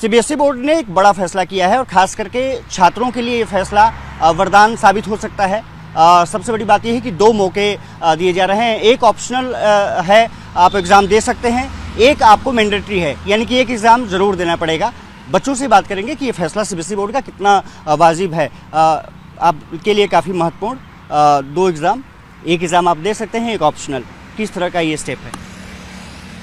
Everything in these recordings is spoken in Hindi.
सीबीएसई बोर्ड ने एक बड़ा फैसला किया है और खास करके छात्रों के लिए ये फैसला वरदान साबित हो सकता है। सबसे बड़ी बात यह है कि 2 मौके दिए जा रहे हैं। एक ऑप्शनल है, आप एग्ज़ाम दे सकते हैं, एक आपको मैंडेटरी है, यानी कि एक एग्ज़ाम ज़रूर देना पड़ेगा। बच्चों से बात करेंगे कि ये फैसला सीबीएसई बोर्ड का कितना वाजिब है। आपके लिए काफ़ी महत्वपूर्ण 2 एग्ज़ाम, एक एग्ज़ाम आप दे सकते हैं, एक ऑप्शनल, किस तरह का ये स्टेप है?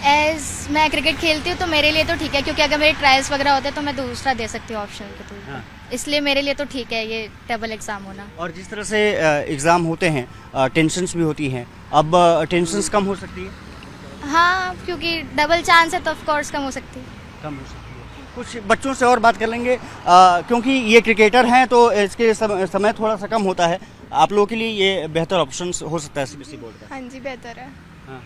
एज मैं क्रिकेट खेलती हूँ तो मेरे लिए तो ठीक है, क्योंकि अगर मेरे ट्रायल्स वगैरह होते हैं तो मैं दूसरा दे सकती हूँ ऑप्शनल के थ्रू। हाँ। इसलिए मेरे लिए तो ठीक है ये डबल एग्ज़ाम होना। और जिस तरह से एग्ज़ाम होते हैं, टेंशन्स भी होती हैं, अब टेंशन्स कम हो सकती है? हाँ, क्योंकि डबल चांस है तो ऑफ कोर्स कम हो सकती है। कम हो सकती है। कुछ बच्चों से और बात कर लेंगे, क्योंकि ये क्रिकेटर हैं तो इसके समय थोड़ा सा कम होता है। आप लोगों के लिए ये बेहतर ऑप्शन हो सकता है सीबीएसई बोर्ड का? हाँ जी, बेहतर है। हाँ।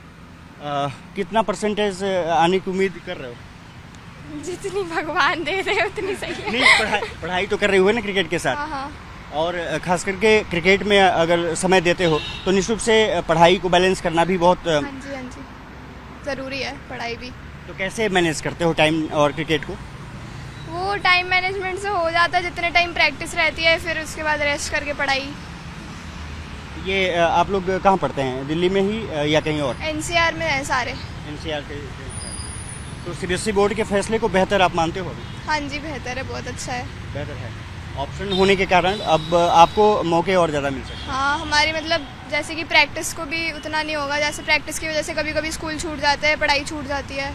कितना परसेंटेज आने की उम्मीद कर रहे हो? जितनी भगवान दे रहे उतनी सही है। नहीं, पढ़ाई तो कर रहे हुए ना क्रिकेट के साथ। हाँ हाँ। और खास करके क्रिकेट में अगर समय देते हो तो निश्चित रूप से पढ़ाई को बैलेंस करना भी बहुत हाँ जी, ज़रूरी है पढ़ाई भी। तो कैसे मैनेज करते हो टाइम और क्रिकेट को? वो टाइम मैनेजमेंट से हो जाता है, जितने टाइम प्रैक्टिस रहती है फिर उसके बाद रेस्ट करके पढ़ाई। ये आप लोग कहाँ पढ़ते हैं, दिल्ली में ही या कहीं और? एनसीआर में है सारे। एनसीआर के। तो सीबीएसई बोर्ड के फैसले को बेहतर आप मानते हो? हाँ जी, बेहतर है, बहुत अच्छा है। बेहतर है। ऑप्शन होने के कारण अब आपको मौके और ज़्यादा मिल सकते हैं। हाँ, हमारी मतलब जैसे कि प्रैक्टिस को भी उतना नहीं होगा, जैसे प्रैक्टिस की वजह से कभी कभी स्कूल छूट जाते हैं, पढ़ाई छूट जाती है,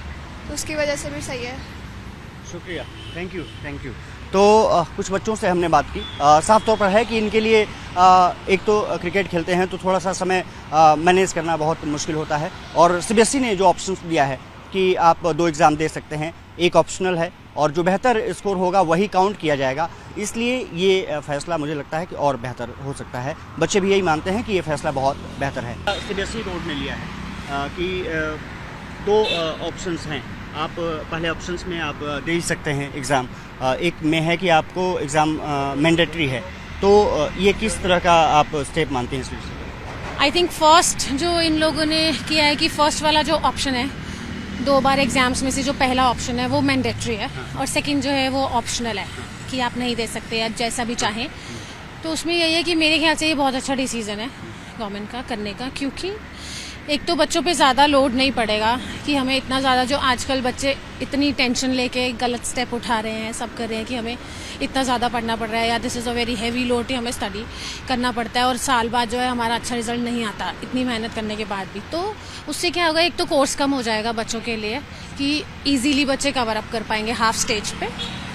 तो उसकी वजह से भी सही है। शुक्रिया, थैंक यू। तो कुछ बच्चों से हमने बात की। साफ तौर पर है कि इनके लिए एक तो क्रिकेट खेलते हैं तो थोड़ा सा समय मैनेज करना बहुत मुश्किल होता है, और सीबीएसई ने जो ऑप्शन दिया है कि आप 2 एग्ज़ाम दे सकते हैं, एक ऑप्शनल है, और जो बेहतर स्कोर होगा वही काउंट किया जाएगा। इसलिए ये फैसला मुझे लगता है कि और बेहतर हो सकता है। बच्चे भी यही मानते हैं कि ये फैसला बहुत बेहतर है। सीबीएसई बोर्ड ने लिया है कि 2 ऑप्शंस हैं। आप पहले ऑप्शंस में आप दे ही सकते हैं एग्ज़ाम, एक में है कि आपको एग्ज़ाम मैंडेटरी है। तो ये किस तरह का आप स्टेप मानते हैं इसमें? आई थिंक फर्स्ट जो इन लोगों ने किया है कि फर्स्ट वाला जो ऑप्शन है, 2 बार एग्जाम्स में से जो पहला ऑप्शन है वो मैंडेटरी है, और सेकंड जो है वो ऑप्शनल है कि आप नहीं दे सकते या जैसा भी चाहें। तो उसमें यही है कि मेरे ख्याल से ये बहुत अच्छा डिसीजन है गवर्नमेंट का करने का, क्योंकि एक तो बच्चों पे ज़्यादा लोड नहीं पड़ेगा कि हमें इतना ज़्यादा, जो आजकल बच्चे इतनी टेंशन लेके गलत स्टेप उठा रहे हैं, सब कर रहे हैं कि हमें इतना ज़्यादा पढ़ना पड़ रहा है या this is a very heavy load कि हमें स्टडी करना पड़ता है, और साल बाद जो है हमारा अच्छा रिजल्ट नहीं आता इतनी मेहनत करने के बाद भी। तो उससे क्या होगा, एक तो कोर्स कम हो जाएगा बच्चों के लिए कि ईजीली बच्चे कवर अप कर पाएंगे हाफ स्टेज पे।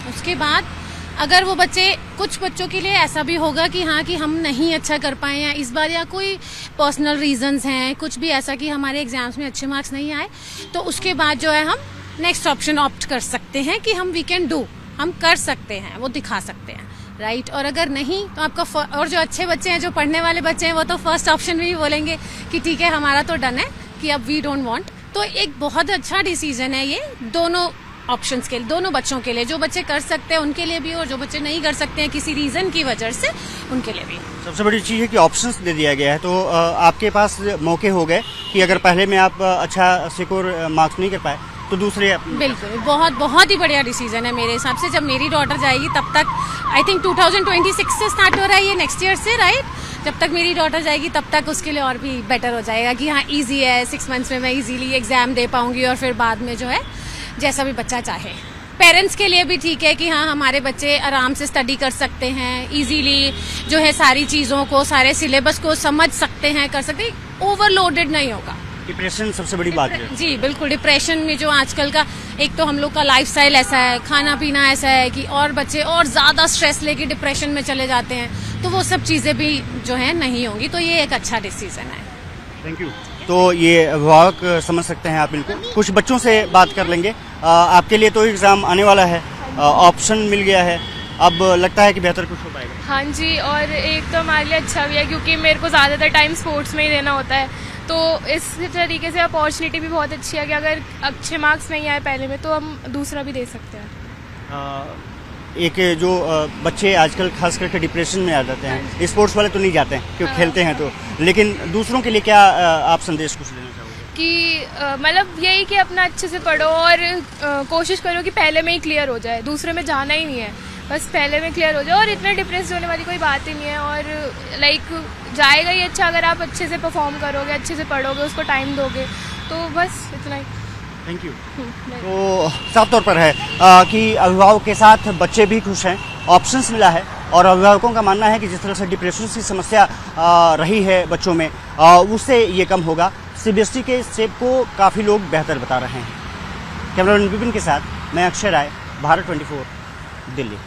उसके बाद अगर वो बच्चे, कुछ बच्चों के लिए ऐसा भी होगा कि हाँ कि हम नहीं अच्छा कर पाए या इस बार, या कोई पर्सनल रीजंस हैं, कुछ भी ऐसा कि हमारे एग्जाम्स में अच्छे मार्क्स नहीं आए, तो उसके बाद जो है हम नेक्स्ट ऑप्शन ऑप्ट कर सकते हैं कि हम वी कैन डू, हम कर सकते हैं, वो दिखा सकते हैं, राइट। और अगर नहीं तो आपका, और जो अच्छे बच्चे हैं, जो पढ़ने वाले बच्चे हैं, वो तो फर्स्ट ऑप्शन में ही बोलेंगे कि ठीक है हमारा तो डन है कि अब वी डोंट वांट। तो एक बहुत अच्छा डिसीजन है ये दोनों ऑप्शंस के लिए, दोनों बच्चों के लिए, जो बच्चे कर सकते हैं उनके लिए भी और जो बच्चे नहीं कर सकते हैं किसी रीजन की वजह से उनके लिए भी। सबसे बड़ी चीज़ है कि ऑप्शंस दे दिया गया है, तो आपके पास मौके हो गए कि अगर पहले में आप अच्छा सिक्योर मार्क्स नहीं कर पाए तो दूसरे। बिल्कुल, बहुत ही बढ़िया डिसीजन है मेरे हिसाब से। जब मेरी डॉटर जाएगी तब तक, आई थिंक 2026 से स्टार्ट हो रहा है ये, नेक्स्ट ईयर से, राइट। जब तक मेरी डॉटर जाएगी तब तक उसके लिए और भी बेटर हो जाएगा कि हाँ ईजी है, 6 मंथ्स में मैं ईजीली एग्जाम दे पाऊंगी, और फिर बाद में जो है जैसा भी बच्चा चाहे। पेरेंट्स के लिए भी ठीक है कि हाँ हमारे बच्चे आराम से स्टडी कर सकते हैं, इजीली जो है सारी चीज़ों को, सारे सिलेबस को समझ सकते हैं, कर सकते हैं, ओवरलोडेड नहीं होगा। डिप्रेशन सबसे बड़ी बात है। जी बिल्कुल, डिप्रेशन में जो आजकल का, एक तो हम लोग का लाइफस्टाइल ऐसा है, खाना पीना ऐसा है कि और बच्चे और ज़्यादा स्ट्रेस लेके डिप्रेशन में चले जाते हैं, तो वो सब चीज़ें भी जो है नहीं होंगी। तो ये एक अच्छा डिसीजन है। Thank you. तो ये अभिभावक समझ सकते हैं आप इनको। कुछ बच्चों से बात कर लेंगे। आपके लिए तो एग्ज़ाम आने वाला है, ऑप्शन मिल गया है, अब लगता है कि बेहतर कुछ हो पाएगा? हाँ जी, और एक तो हमारे लिए अच्छा भी है क्योंकि मेरे को ज़्यादातर टाइम स्पोर्ट्स में ही देना होता है, तो इस तरीके से अपॉर्चुनिटी भी बहुत अच्छी है कि अगर अच्छे मार्क्स नहीं आए पहले में तो हम दूसरा भी दे सकते हैं। एक जो बच्चे आजकल खास करके डिप्रेशन में आ जाते हैं, स्पोर्ट्स वाले तो नहीं जाते हैं क्योंकि खेलते हैं तो, लेकिन दूसरों के लिए क्या आप संदेश कुछ देना चाहोगे? कि मतलब यही कि अपना अच्छे से पढ़ो और कोशिश करो कि पहले में ही क्लियर हो जाए, दूसरे में जाना ही नहीं है, बस पहले में क्लियर हो जाए। और इतना डिप्रेस होने वाली कोई बात ही नहीं है, और लाइक जाएगा ही अच्छा अगर आप अच्छे से परफॉर्म करोगे, अच्छे से पढ़ोगे, उसको टाइम दोगे, तो बस इतना ही। Thank you. तो साफ तौर पर है कि अभिभावक के साथ बच्चे भी खुश हैं, ऑप्शंस मिला है, और अभिभावकों का मानना है कि जिस तरह से डिप्रेशन की समस्या रही है बच्चों में, उससे ये कम होगा। सीबीएसई के स्टेप को काफ़ी लोग बेहतर बता रहे हैं। कैमरामैन विपिन के साथ मैं अक्षय राय, भारत 24, दिल्ली।